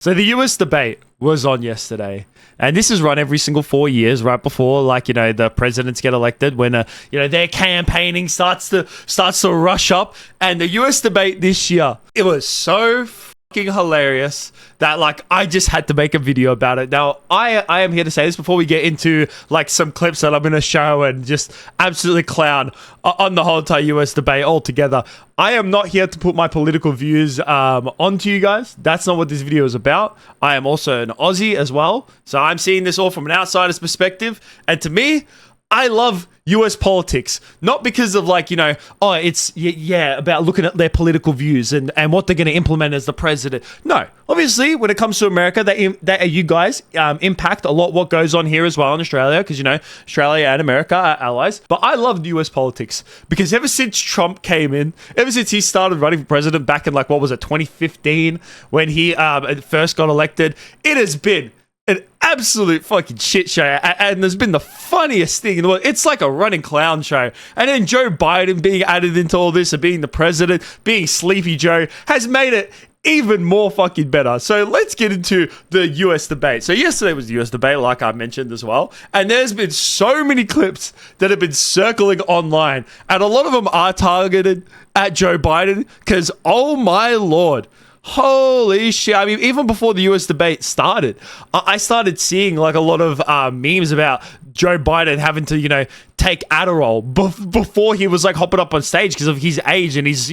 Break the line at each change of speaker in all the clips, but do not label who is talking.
So the US debate was on yesterday, and this is run every single 4 years, right before, the presidents get elected, when their campaigning starts to rush up. And the US debate this year, it was so fucking hilarious that I just had to make a video about it. Now I am here to say this before we get into some clips that I'm going to show and just absolutely clown on the whole entire US debate altogether. I am not here to put my political views onto you guys. That's not what this video is about. I am also an Aussie as well, so I'm seeing this all from an outsider's perspective. And to me, I love US politics, not because of it's about looking at their political views and what they're going to implement as the president. No, obviously, when it comes to America, that you guys impact a lot what goes on here as well in Australia, because Australia and America are allies. But I love US politics because ever since Trump came in, ever since he started running for president back in 2015, when he first got elected, it has been an absolute fucking shit show, and there's been the funniest thing in the world. It's like a running clown show. And then Joe Biden being added into all this and being the president, being Sleepy Joe, has made it even more fucking better. So let's get into the US debate. So yesterday was the US debate, like I mentioned as well, and there's been so many clips that have been circling online, and a lot of them are targeted at Joe Biden, because oh my lord, holy shit. I mean, even before the US debate started, I started seeing a lot of memes about Joe Biden having to, take Adderall before he was hopping up on stage because of his age, and he's,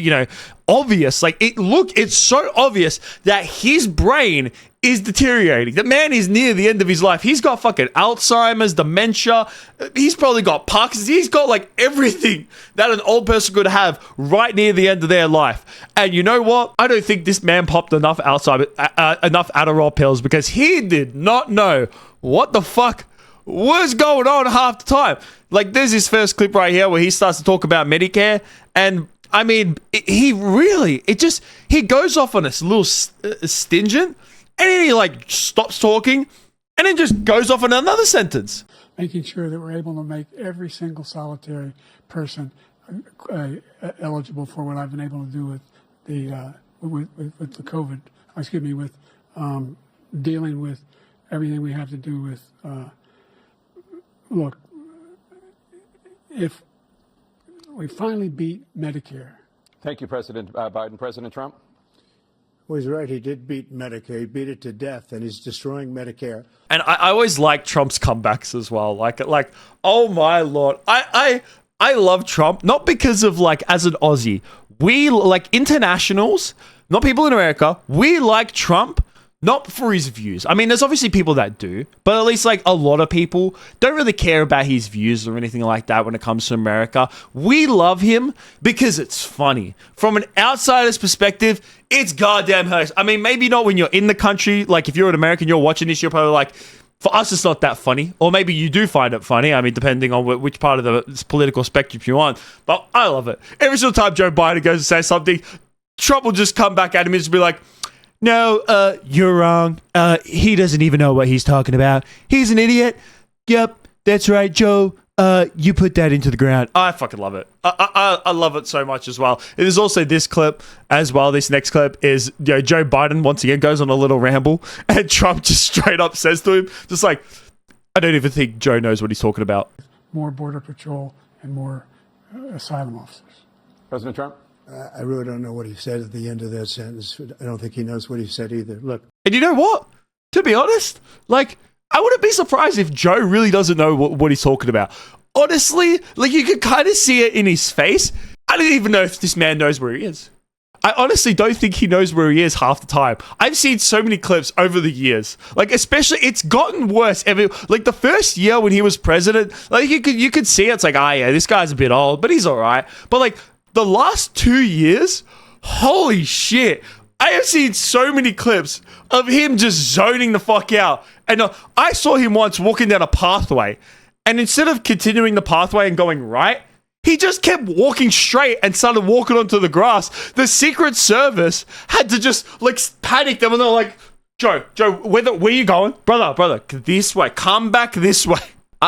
obvious. It's so obvious that his brain is deteriorating. The man is near the end of his life. He's got fucking Alzheimer's, dementia. He's probably got Parkinson's. He's got everything that an old person could have right near the end of their life. And you know what? I don't think this man popped enough enough Adderall pills, because he did not know what the fuck was going on half the time. There's his first clip right here where he starts to talk about Medicare, and I mean, he goes off on this little stingent, and then he stops talking, and then just goes off on another sentence.
Making sure that we're able to make every single solitary person eligible for what I've been able to do with the COVID. With dealing with everything we have to do with. Look, if we finally beat Medicare.
Thank you, President Biden. President Trump?
Well, he's right. He did beat Medicare. He beat it to death, and he's destroying Medicare.
And I always like Trump's comebacks as well. Oh my lord. I love Trump, not because of as an Aussie. We internationals, not people in America. We like Trump, not for his views. I mean, there's obviously people that do, but at least a lot of people don't really care about his views or anything like that when it comes to America. We love him because it's funny. From an outsider's perspective, it's goddamn hilarious. I mean, maybe not when you're in the country. If you're an American, you're watching this, you're probably for us, it's not that funny. Or maybe you do find it funny. I mean, depending on which part of the political spectrum you're on. But I love it. Every single time Joe Biden goes to say something, Trump will just come back at him and just be like, no, you're wrong. He doesn't even know what he's talking about. He's an idiot. Yep, that's right, Joe. You put that into the ground. I fucking love it. I love it so much as well. And there's also this clip as well. This next clip is Joe Biden once again goes on a little ramble, and Trump just straight up says to him, just I don't even think Joe knows what he's talking about.
More border patrol and more asylum officers.
President Trump?
I really don't know what he said at the end of that sentence. I don't think he knows what he said either. Look.
And you know what? To be honest, I wouldn't be surprised if Joe really doesn't know what he's talking about. Honestly, you could kind of see it in his face. I don't even know if this man knows where he is. I honestly don't think he knows where he is half the time. I've seen so many clips over the years. Especially, it's gotten worse. The first year when he was president, you could see it's yeah, this guy's a bit old, but he's all right. But the last 2 years, holy shit. I have seen so many clips of him just zoning the fuck out. And I saw him once walking down a pathway, and instead of continuing the pathway and going right, he just kept walking straight and started walking onto the grass. The Secret Service had to just panic them, and they're like, Joe, where are you going? Brother, this way. Come back this way.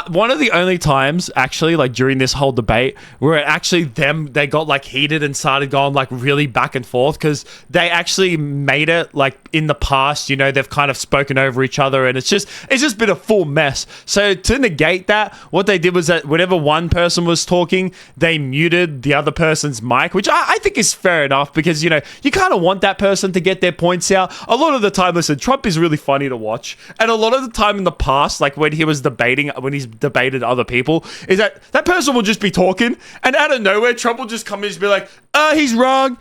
One of the only times, actually, like during this whole debate, where it actually they got like heated and started going like really back and forth, because they actually made it like in the past, you know, they've kind of spoken over each other, and it's just been a full mess. So to negate that, what they did was that whenever one person was talking, they muted the other person's mic, which I think is fair enough, because, you know, you kind of want that person to get their points out. A lot of the time, listen, Trump is really funny to watch, and a lot of the time in the past, like when he was debating, when he's debated other people, is that person will just be talking, and out of nowhere Trump will just come in and just be like, he's wrong,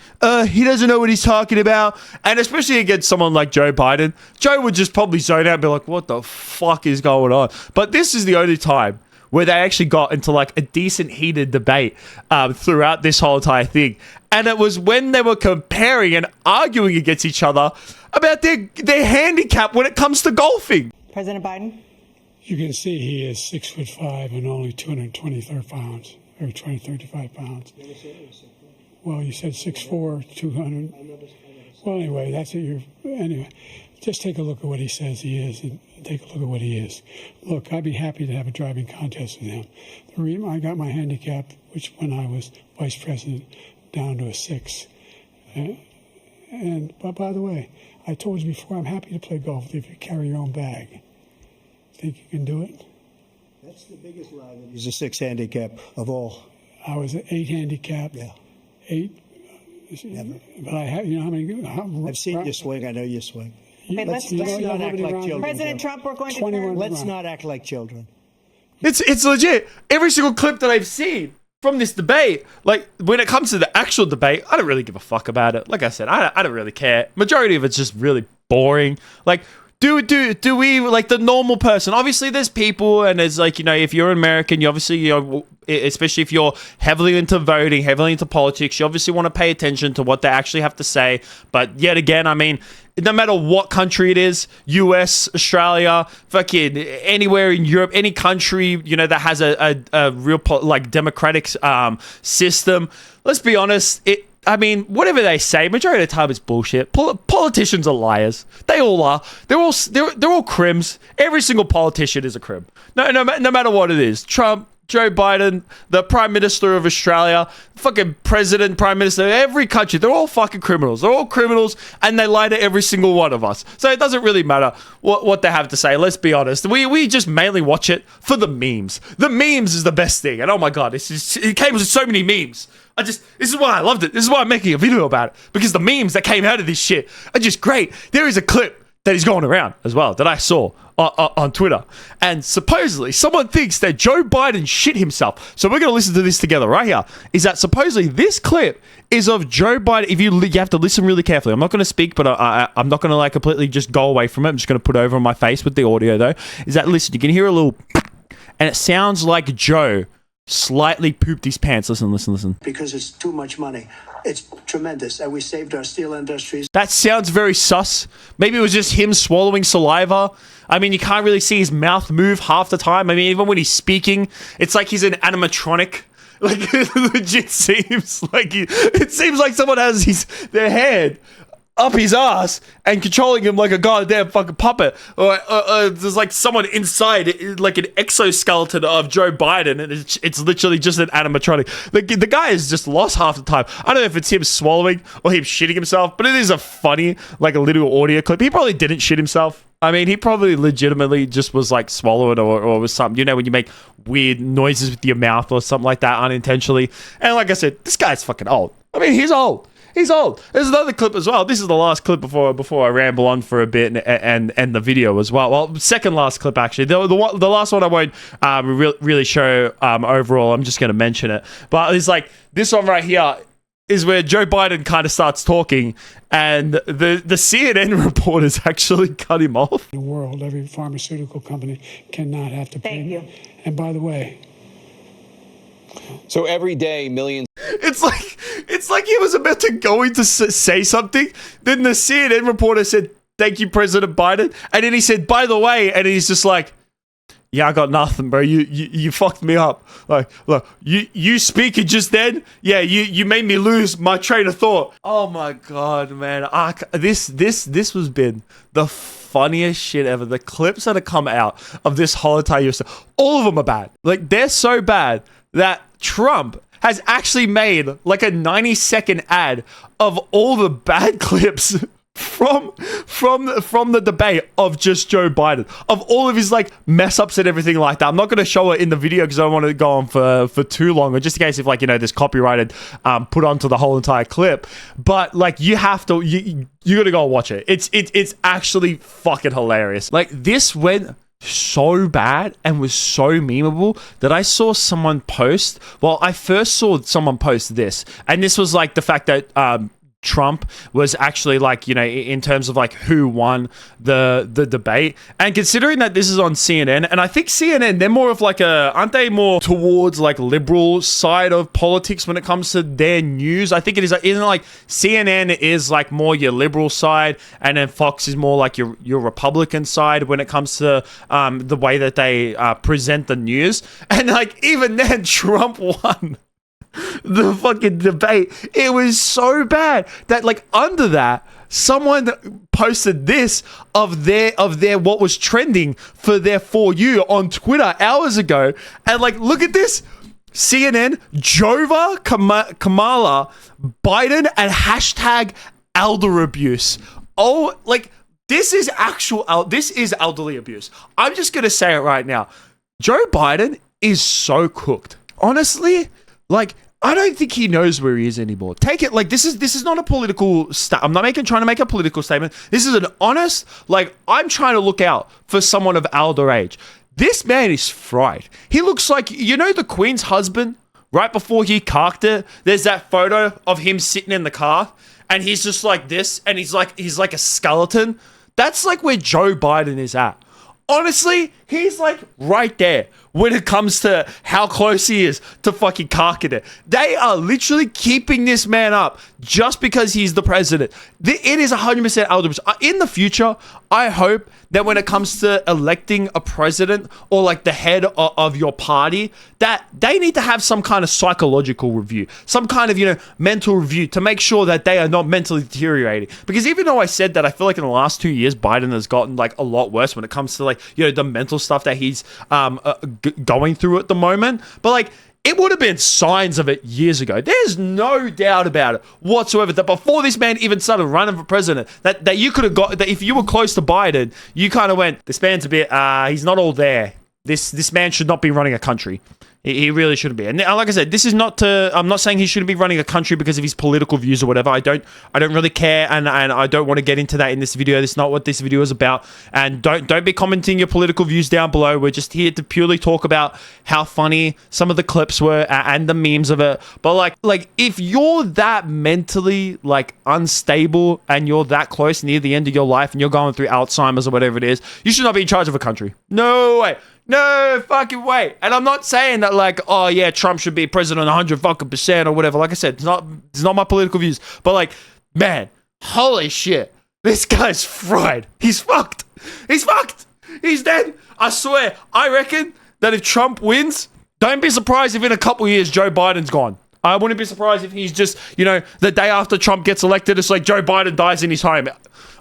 he doesn't know what he's talking about. And especially against someone like Joe Biden, Joe would just probably zone out and be like, what the fuck is going on? But this is the only time where they actually got into like a decent heated debate throughout this whole entire thing. And it was when they were comparing and arguing against each other about their handicap when it comes to golfing.
President Biden?
You can see he is 6'5" and only 223 pounds, or 235 pounds. Well, you said 6'4", 200. Well, anyway, that's what you're. Anyway, just take a look at what he says he is, and take a look at what he is. Look, I'd be happy to have a driving contest with him. The reason I got my handicap, which when I was vice president, down to a 6. But by the way, I told you before, I'm happy to play golf if you carry your own bag. Think you can do it?
That's the biggest lie that he's a 6 handicap of all.
I was an 8 handicap.
Yeah.
8.
Never.
But I have, you know how many?
I've seen you swing. I know you swing.
Okay, let's
not act like children.
President Trump, we're going to
21
turn.
Let's not act like children.
It's legit. Every single clip that I've seen from this debate, like when it comes to the actual debate, I don't really give a fuck about it. Like I said, I don't really care. Majority of it's just really boring. Like, do we, like the normal person, obviously there's people, and there's like, you know, if you're American, you obviously, you know, especially if you're heavily into voting, heavily into politics, you obviously want to pay attention to what they actually have to say. But yet again, I mean, no matter what country it is, US, Australia, fucking anywhere in Europe, any country, you know, that has a real like democratic system, let's be honest, I mean, whatever they say, majority of the time it's bullshit. Politicians are liars. They all are. They're all crims. Every single politician is a crim. No matter what it is. Trump, Joe Biden, the Prime Minister of Australia, fucking President, Prime Minister, every country, they're all fucking criminals. They're all criminals, and they lie to every single one of us. So it doesn't really matter what they have to say. Let's be honest. We just mainly watch it for the memes. The memes is the best thing. And oh my God, it came with so many memes. This is why I loved it. This is why I'm making a video about it. Because the memes that came out of this shit are just great. There is a clip that is going around as well that I saw on Twitter. And supposedly someone thinks that Joe Biden shit himself. So we're going to listen to this together right here. Is that supposedly this clip is of Joe Biden. If you have to listen really carefully. I'm not going to speak, but I'm not going to like completely just go away from it. I'm just going to put it over on my face with the audio though. Is that, listen, you can hear a little and it sounds like Joe slightly pooped his pants. Listen.
Because it's too much money. It's tremendous. And we saved our steel industries.
That sounds very sus. Maybe it was just him swallowing saliva. I mean, you can't really see his mouth move half the time. I mean, even when he's speaking, it's like he's an animatronic. Like, it legit seems like it seems like someone has their head up his ass and controlling him like a goddamn fucking puppet, or there's like someone inside, like an exoskeleton of Joe Biden, and it's literally just an animatronic. The guy is just lost half the time. I don't know if it's him swallowing or him shitting himself, but it is a funny, like a little audio clip. He probably didn't shit himself. I mean, he probably legitimately just was like swallowing or was something, you know, when you make weird noises with your mouth or something like that unintentionally. And like I said, this guy's fucking old. I mean, he's old. He's old. There's another clip as well. This is the last clip before I ramble on for a bit and end the video as well. Well, second last clip actually. The last one I won't really show overall. I'm just going to mention it. But it's like this one right here is where Joe Biden kind of starts talking, and the CNN reporters actually cut him off.
In the world, every pharmaceutical company cannot have to pay.
Thank you.
And by the way,
so every day, millions.
It's like he was about to go in to say something. Then the CNN reporter said, "Thank you, President Biden." And then he said, "By the way," and he's just like, "Yeah, I got nothing, bro. You fucked me up. Like, look, you speaking just then, yeah, you made me lose my train of thought." Oh my God, man. This was been the funniest shit ever. The clips that have come out of this whole entire year, all of them are bad. Like, they're so bad that Trump has actually made like a 90-second ad of all the bad clips from the debate of just Joe Biden, of all of his like mess ups and everything like that. I'm not going to show it in the video because I don't want to go on for too long, or just in case if like, you know, there's copyrighted put onto the whole entire clip. But like, you have to, you got to go and watch it. It's actually fucking hilarious. Like, this went so bad and was so memeable that I saw someone post. Well, I first saw someone post this, and this was like the fact that Trump was actually like, you know, in terms of like who won the debate, and considering that this is on CNN, and I think CNN, they're more of like aren't they more towards like liberal side of politics when it comes to their news? I think it is, isn't like CNN is like more your liberal side, and then Fox is more like your Republican side when it comes to the way that they present the news. And like, even then, Trump won the fucking debate. It was so bad that like under that, someone posted this of their what was trending for their For You on Twitter hours ago, and like, look at this. CNN, Jova, Kamala, Biden, and hashtag elder abuse. Oh, like, this is elderly abuse. I'm just gonna say it right now. Joe Biden is so cooked. Honestly, like, I don't think he knows where he is anymore. Take it like, this is not a political I'm not trying to make a political statement. This is an honest, like, I'm trying to look out for someone of elder age. This man is fried. He looks like, you know, the Queen's husband right before he carked it. There's that photo of him sitting in the car, and he's just like this, and he's like a skeleton. That's like where Joe Biden is at. Honestly, he's like right there when it comes to how close he is to fucking carking it. They are literally keeping this man up just because he's the president. It is 100% elder abuse. In the future, I hope that when it comes to electing a president or like the head of your party, that they need to have some kind of psychological review, some kind of, you know, mental review to make sure that they are not mentally deteriorating. Because even though I said that, I feel like in the last 2 years, Biden has gotten like a lot worse when it comes to like, you know, the mental stuff that he's going through at the moment. But like, it would have been signs of it years ago. There's no doubt about it whatsoever that before this man even started running for president, that you could have got, that if you were close to Biden, you kind of went, this man's a bit, he's not all there. This man should not be running a country. He really shouldn't be. And like I said, this is not to, I'm not saying he shouldn't be running a country because of his political views or whatever. I don't really care, and I don't want to get into that in this video. That's not what this video is about. And don't be commenting your political views down below. We're just here to purely talk about how funny some of the clips were and the memes of it. But like if you're that mentally like unstable and you're that close near the end of your life and you're going through Alzheimer's or whatever it is, you should not be in charge of a country. No way. No fucking way. And I'm not saying that like, oh yeah, Trump should be president 100% or whatever. Like I said, it's not my political views. But like, man, holy shit. This guy's fried. He's fucked. He's fucked. He's dead. I swear. I reckon that if Trump wins, don't be surprised if in a couple of years Joe Biden's gone. I wouldn't be surprised if he's just, you know, the day after Trump gets elected, it's like Joe Biden dies in his home.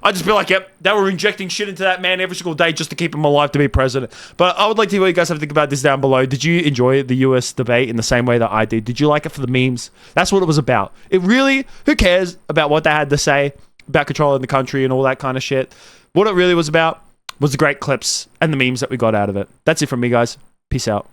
I'd just be like, yep, they were injecting shit into that man every single day just to keep him alive to be president. But I would like to hear what you guys have to think about this down below. Did you enjoy the US debate in the same way that I did? Did you like it for the memes? That's what it was about. It really, who cares about what they had to say about controlling the country and all that kind of shit? What it really was about was the great clips and the memes that we got out of it. That's it from me, guys. Peace out.